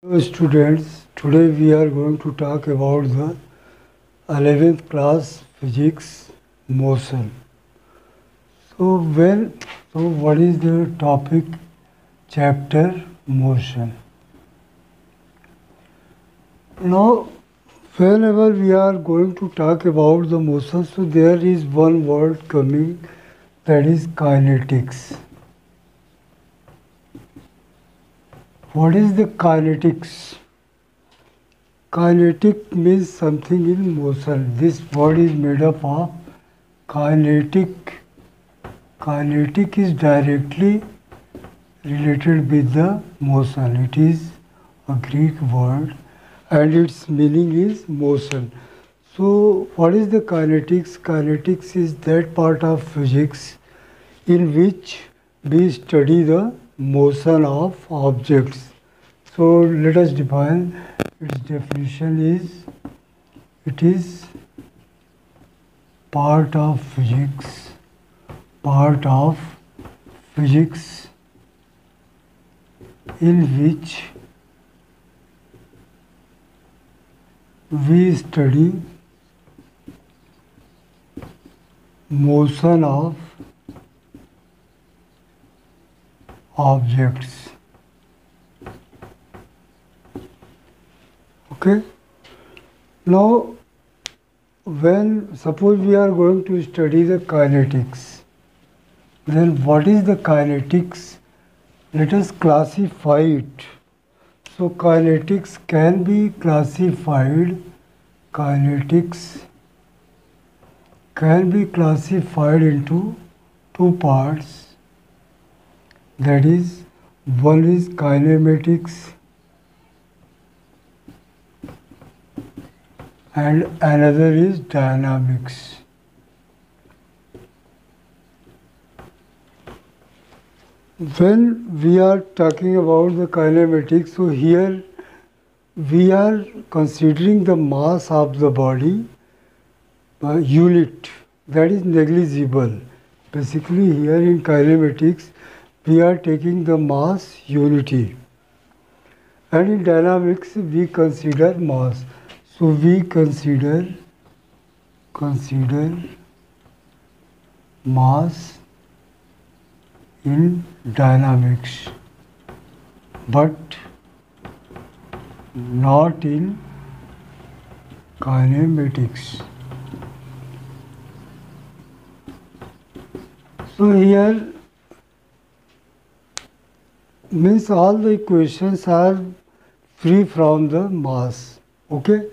Hello students, today we are going to talk about the 11th class physics motion. What is the topic? Chapter motion. Now, whenever we are going to talk about the motion, so there is one word coming, that is kinetics. What is the kinetics? Kinetic means something in motion. This word is made up of kinetic. Kinetic is directly related with the motion. It is a Greek word and its meaning is motion. So, what is the kinetics? Kinetics is that part of physics in which we study the motion of objects. So, let us define. Its definition is, it is part of physics in which we study motion of objects. Okay. Now, suppose we are going to study the kinetics, then what is the kinetics? Let us classify it. So, kinetics can be classified. Kinetics can be classified into two parts. That is, one is kinematics and another is dynamics. When we are talking about the kinematics, so here we are considering the mass of the body unit, that is negligible. Basically here in kinematics we are taking the mass unity, and in dynamics we consider mass. So we consider mass in dynamics, but not in kinematics. So here means all the equations are free from the mass. Okay.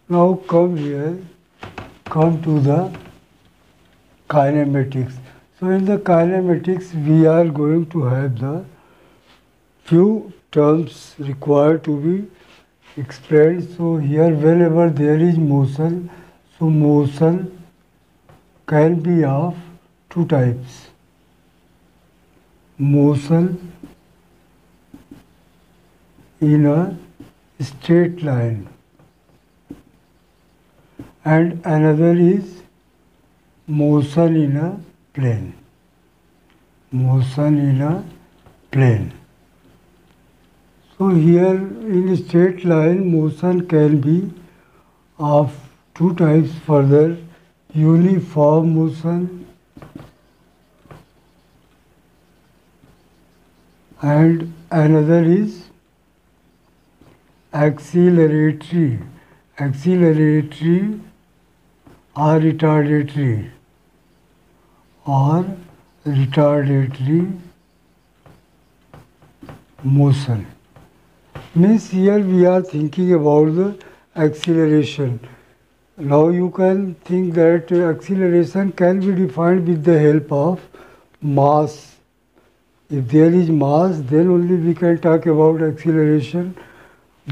Now come to the kinematics. So in the kinematics we are going to have the few terms required to be explained. So here whenever there is motion, so motion can be of two types. Motion in a straight line, and another is motion in a plane. Motion in a plane. So here in straight line motion can be of two types further: uniform motion and another is acceleratory or retardatory motion. Means here we are thinking about the acceleration. Now you can think that acceleration can be defined with the help of mass. If there is mass, then only we can talk about acceleration.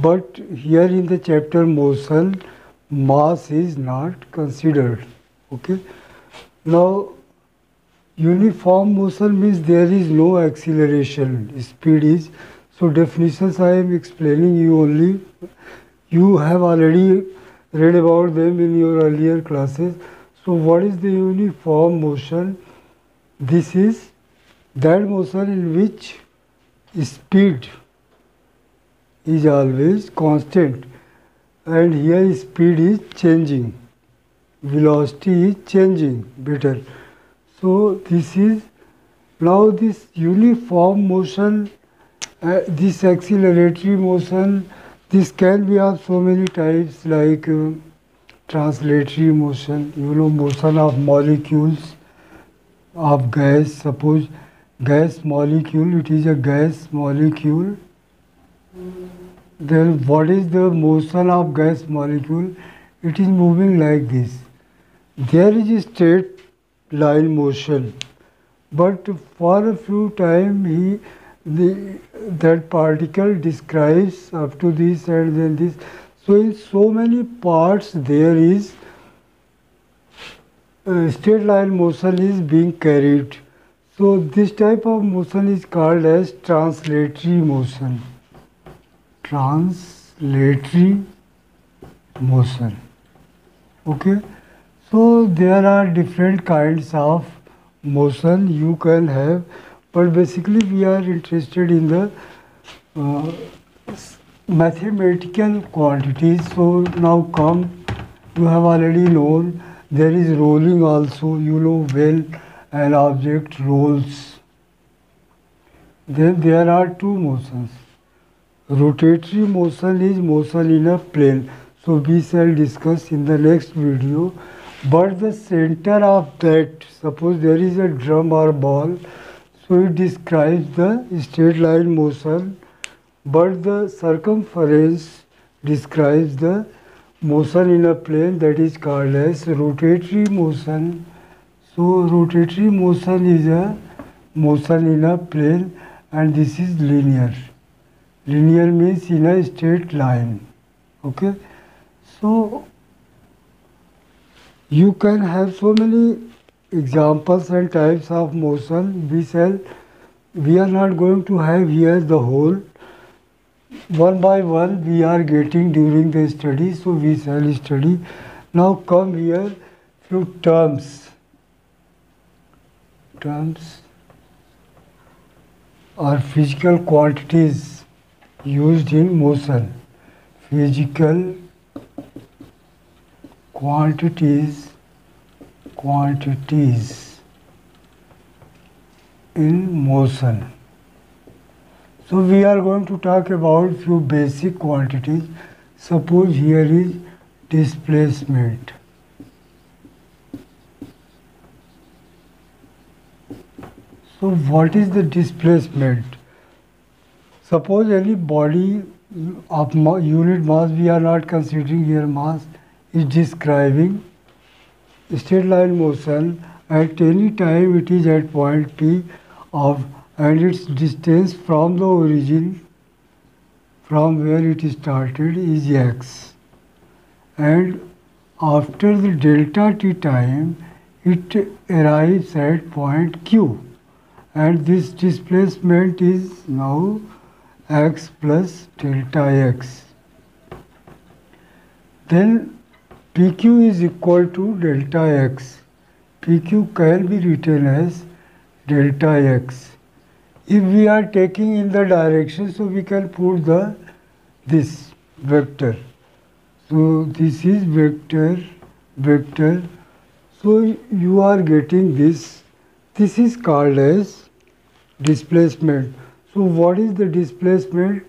But here in the chapter motion, mass is not considered. Okay. Now, uniform motion means there is no acceleration. Speed is. So definitions I am explaining you only. You have already read about them in your earlier classes. So what is the uniform motion? This is that motion in which speed is always constant, and here speed is changing, velocity is changing better. So this is now this uniform motion, this acceleratory motion, this can be of so many types like translatory motion, motion of molecules of gas. Suppose gas molecule, it is a gas molecule. Then what is the motion of gas molecule? It is moving like this. There is a straight line motion, but for a few time that particle describes up to this and then this. So in so many parts there is straight line motion is being carried. So this type of motion is called as translatory motion. Translatory motion. Okay. So there are different kinds of motion you can have, but basically we are interested in the mathematical quantities. So now come, you have already known there is rolling also, you know well, an object rolls. Then there are two motions. Rotatory motion is motion in a plane. So we shall discuss in the next video. But the center of that, suppose there is a drum or ball, so it describes the straight line motion, but the circumference describes the motion in a plane, that is called as rotatory motion. So rotatory motion is a motion in a plane, and this is linear. Linear means in a straight line. Okay. So you can have so many examples and types of motion. We are not going to have here the whole. One by one we are getting during the study, so we shall study. Now come here few terms. Terms are physical quantities used in motion. Physical quantities in motion. So we are going to talk about few basic quantities. Suppose here is displacement. So what is the displacement? Suppose any body of unit mass, we are not considering here mass, is describing straight line motion. At any time it is at point P and its distance from the origin, from where it started, is x. And after the delta t time, it arrives at point Q. And this displacement is now x plus delta x. Then PQ is equal to delta x. PQ can be written as delta x. If we are taking in the direction, so we can put this vector. So this is vector. So you are getting this. This is called as displacement. So what is the displacement?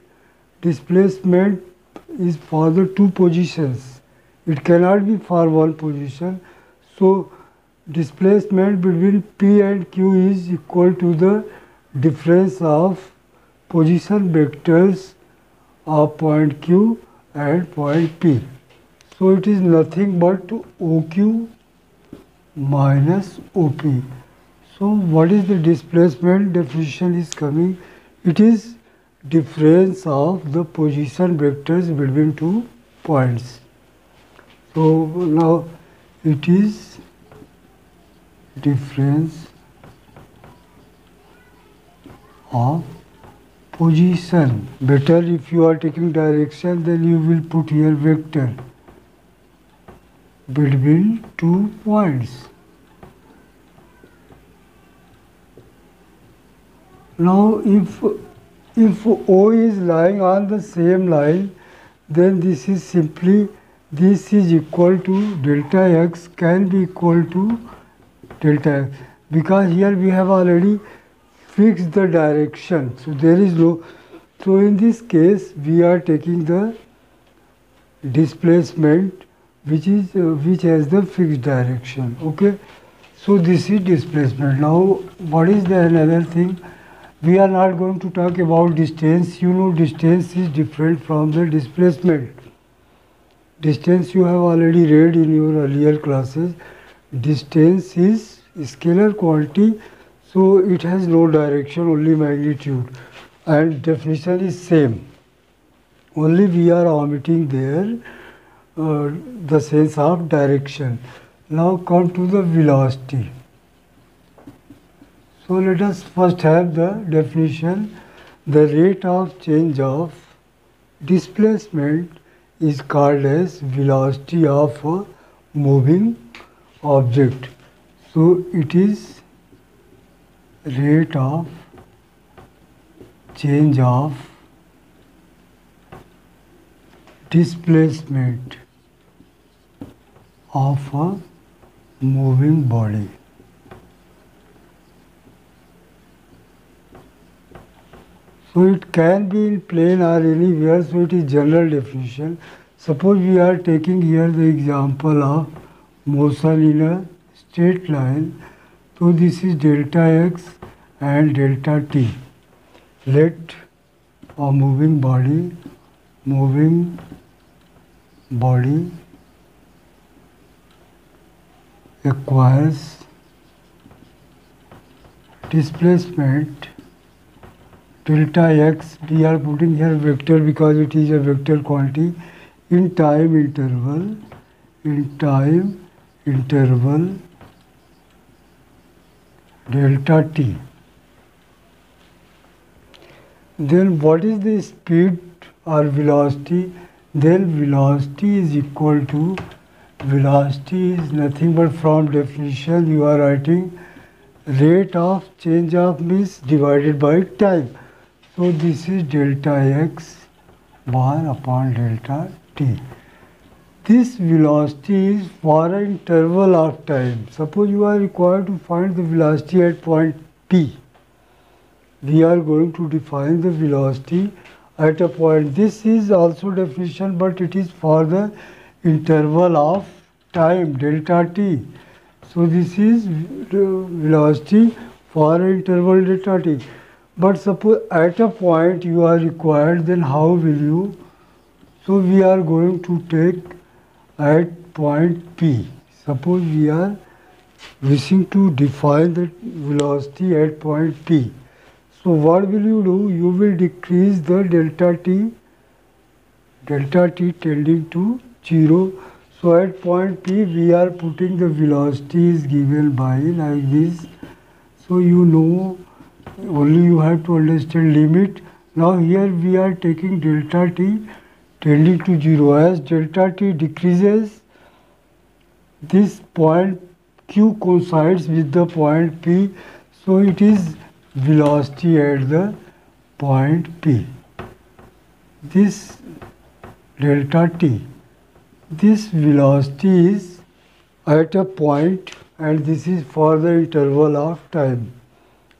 Displacement is for the two positions. It cannot be for one position. So displacement between P and Q is equal to the difference of position vectors of point Q and point P. So it is nothing but OQ minus OP. So what is the displacement? Definition is coming. It is difference of the position vectors between two points. So now it is difference of position. Better if you are taking direction, then you will put here vector between 2 points. Now if If O is lying on the same line, then this is simply, this is equal to delta x can be equal to delta x, because here we have already fixed the direction. So there is no, so in this case we are taking the displacement which has the fixed direction. Okay, so this is displacement. Now what is the another thing? We are not going to talk about distance. You know, distance is different from the displacement. Distance you have already read in your earlier classes. Distance is scalar quantity, so it has no direction, only magnitude, and definition is same. Only we are omitting there the sense of direction. Now come to the velocity. So let us first have the definition. The rate of change of displacement is called as velocity of a moving object. So it is rate of change of displacement of a moving body. So it can be in plane or anywhere, so it is general definition. Suppose we are taking here the example of motion in a straight line. So this is delta x and delta t. Let a moving body acquires displacement delta x, we are putting here vector because it is a vector quantity, in time interval delta t. Then what is the speed or velocity? Then velocity is equal to, velocity is nothing but, from definition you are writing rate of change of means divided by time. So this is delta x bar upon delta t. This velocity is for an interval of time. Suppose you are required to find the velocity at point P. We are going to define the velocity at a point. This is also definition, but it is for the interval of time, delta t. So this is velocity for an interval delta t. But suppose at a point you are required, then how will you? So we are going to take at point P. Suppose we are wishing to define the velocity at point P. So what will you do? You will decrease the delta t tending to 0. So at point P we are putting the velocity is given by like this. So you know, only you have to understand limit. Now here we are taking delta t tending to 0. As delta t decreases, this point Q coincides with the point P. So it is velocity at the point P. This delta t, this velocity is at a point, and this is for the interval of time.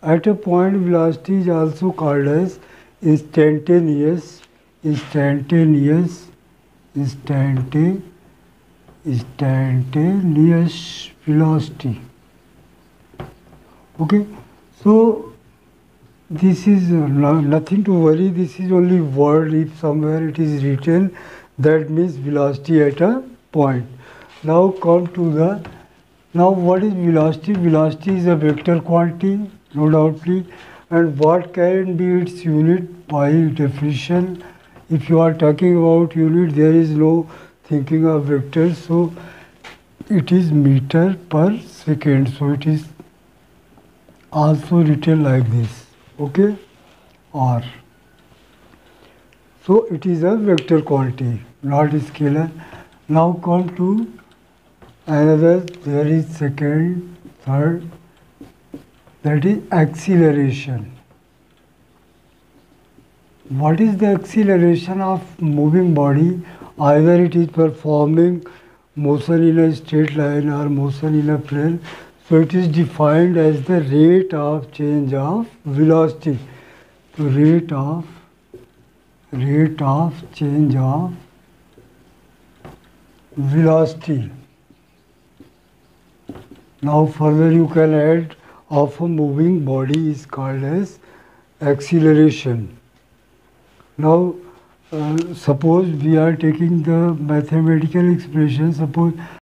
At a point, velocity is also called as instantaneous velocity. Okay, so this is nothing to worry. This is only word. If somewhere it is written, that means velocity at a point. Now come to the, now what is velocity? Velocity is a vector quantity, no doubtly. And what can be its unit? By definition, if you are talking about unit, there is no thinking of vectors. So it is meter per second. So it is also written like this. Okay, R. So it is a vector quantity, not scalar. Now come to another, there is second, third, that is acceleration. What is the acceleration of moving body? Either it is performing motion in a straight line or motion in a plane. So it is defined as the rate of change of velocity. So rate of change of velocity. Now further you can add of a moving body is called as acceleration. Now suppose we are taking the mathematical expression, suppose